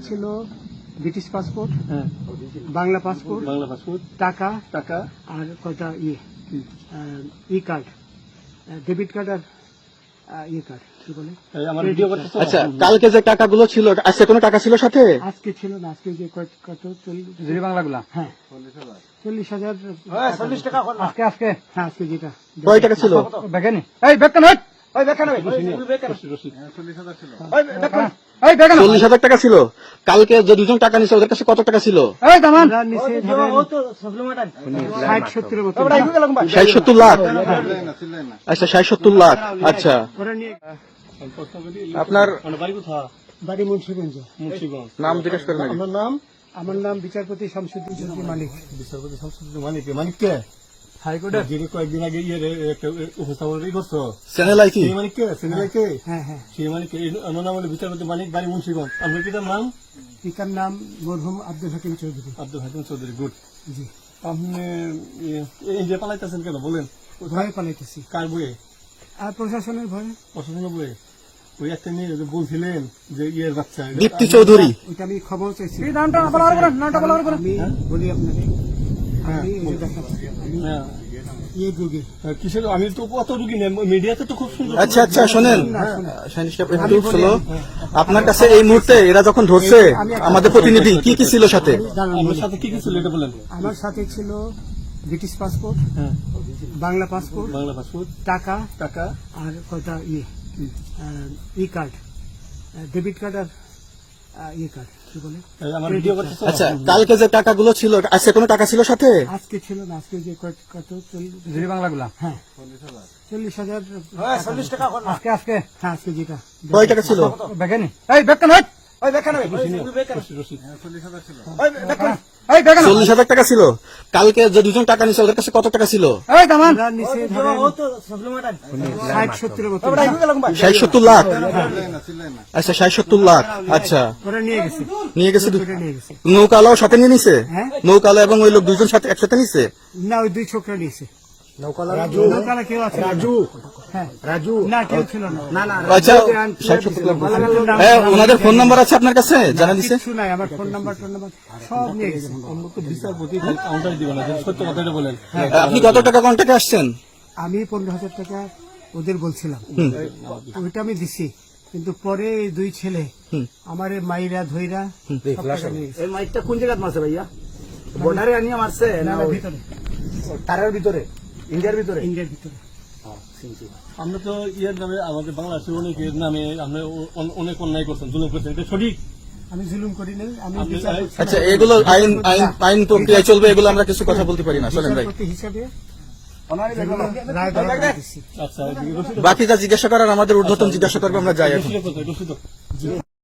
ছিল British passport, Bangla passport, টাকা টাকা আর কয়টা ই কার্ড, ডেবিট কার্ড আর ই কার্ড কি বলে। আচ্ছা, কালকে যে টাকাগুলো ছিল, আজকে কোনো টাকা ছিল সাথে? আজকে ছিল না, আজকে যে কত 40 বাংলাগুলা। হ্যাঁ 40,000 40 টাকা আজকে আজকে হ্যাঁ আজকে যেটা কয় টাকা ছিল? বেকানি এই বেকানি ওই বেকানি ওই 40,000 টাকা ছিল। কালকে যে দুজন টাকা নিছে ওদের কাছে কত টাকা ছিল? এই দামান নিচে 60-70 মতো 60-70 লাখ। আচ্ছা 60-70 লাখ। আচ্ছা, ওরা নিয়ে আপনার বাড়ি মুন্সিগঞ্জ। নাম জিজ্ঞেস করেন আগে। আমার নাম বিচারপতি শামসুদ্দিন চৌধুরী মালিক। বিচারপতি শামসুদ্দিন মানিককে হাইকোর্টে যিনি কয়েকদিন আগে উপস্থাপন করছো চ্যানেল আই কি? সেই মানিককে চ্যানেলকে হ্যাঁ হ্যাঁ সেই মানিককে ওনার নাম হলো বিচারপতি মানিক, বাড়ি মুন্সিগঞ্জ। আপনার পিতার নাম? পিতার নাম মরহুম আব্দুল হাকিম চৌধুরী। আব্দুল হাকিম চৌধুরী। গুড। জি। আপনি ইন্ডিয়া পালাইতেছেন কেন বলেন? ভয়ে পালাইতেছি। কার বইয়ে? আর প্রশাসনের ভয়ে। প্রশাসনের বইয়ে? ওই একটা মেয়ে যে বলছিলেন যে ইয়ের বাচ্চা, দীপ্তি চৌধুরী। ওইটা আমি খবর চাইছি। নামটা বলা আমি বলি আপনাকে, আমি এই যে দেখাচ্ছি, আমি ইয়ে রোগী। কিসের? আমি তো অত রুগী নেই, মিডিয়াতে তো খুব সুন্দর। আচ্ছা আচ্ছা, শোনেন একটু স্লো। আপনার কাছে এই মুহূর্তে এরা যখন ধরছে আমাদের প্রতিনিধি, কি কি ছিল সাথে? আমার সাথে কি কি ছিল এটা বলেন। আমার সাথে ছিল ব্রিটিশ পাসপোর্ট, বাংলা পাসপোর্ট, টাকা টাকা আর কয়টা ই কার্ড, ডেবিট কার্ড আর ই কার্ড কি বলে। আমার ভিডিও করতেছে। আচ্ছা, কালকে যে টাকাগুলো ছিল, আজকে কোনো টাকা ছিল সাথে? আজকে ছিল না, আজকে যে কত 40 বাংলাগুলা। হ্যাঁ 40,000 40 টাকা আজকে আজকে হ্যাঁ আজকে যেটা কয় টাকা ছিল? বেকানি এই বেকানি ওই বেকানি ওই 40,000 টাকা ছিল। কালকে যে দুজন টাকা নিছে ওদের কাছে কত টাকা ছিল? এই দামান নিচে 60-70 মতো 60-70 লাখ। আচ্ছা 60-70 লাখ। আচ্ছা, ওরা নিয়ে গেছে। নিয়ে গেছে। নিয়ে গেছে নৌকালাও সাথে নিয়ে নিছে? হ্যাঁ। নৌকালা এবং ওই লোক দুজন সাথে একসাথে নিছে? না, ওই দুই ছোকরা নিয়েছে। নৌকালা কেউ আছে? হ্যাঁ না, কেউ ছিল না। আচ্ছা, 60-70 লাখ। হ্যাঁ, ওনাদের ফোন নাম্বার আছে আপনার কাছে? জানা দিছে? কিছু নাই, আমার ফোন নাম্বার সব নিয়ে গেছে। বিচারপতি কাউন্টার দিবেন না, সত্য কথাটা বলেন। আপনি কত টাকা কন্ট্যাক্টে আসছেন? আমি 15,000 টাকা ওদের বলছিলাম, ওইটা আমি দিছি, কিন্তু পরে এই দুই ছেলে আমার মাইরা ধইরা সব টাকা নিয়ে গেছে। এই মাইকটা কোন জায়গায় মারছে ভাইয়া? বর্ডারে আনিয়ে মারছে না ভিতরে, তারের ভিতরে, ইন্ডিয়ার ভিতরে? ইন্ডিয়ার ভিতরে। আমরা তো ইয়ের নামে, আমাদের বাংলাদেশের অনেকের নামে আপনি অনেক অন্যায় করছেন, জুলুম করছেন, এটা সঠিক? আমি জুলুম করি নাই, আমি আচ্ছা, এগুলো আইন প্রক্রিয়া চলবে, এগুলো আমরা কিছু কথা বলতে পারি না। চলেন ভাই, বিচারপতি হিসাবে রায় রায় দিচ্ছি। আচ্ছা, বাকি যা জিজ্ঞাসা করার আমাদের ঊর্ধ্বতন জিজ্ঞাসা করবো, আমরা যাই এখন। রসিদ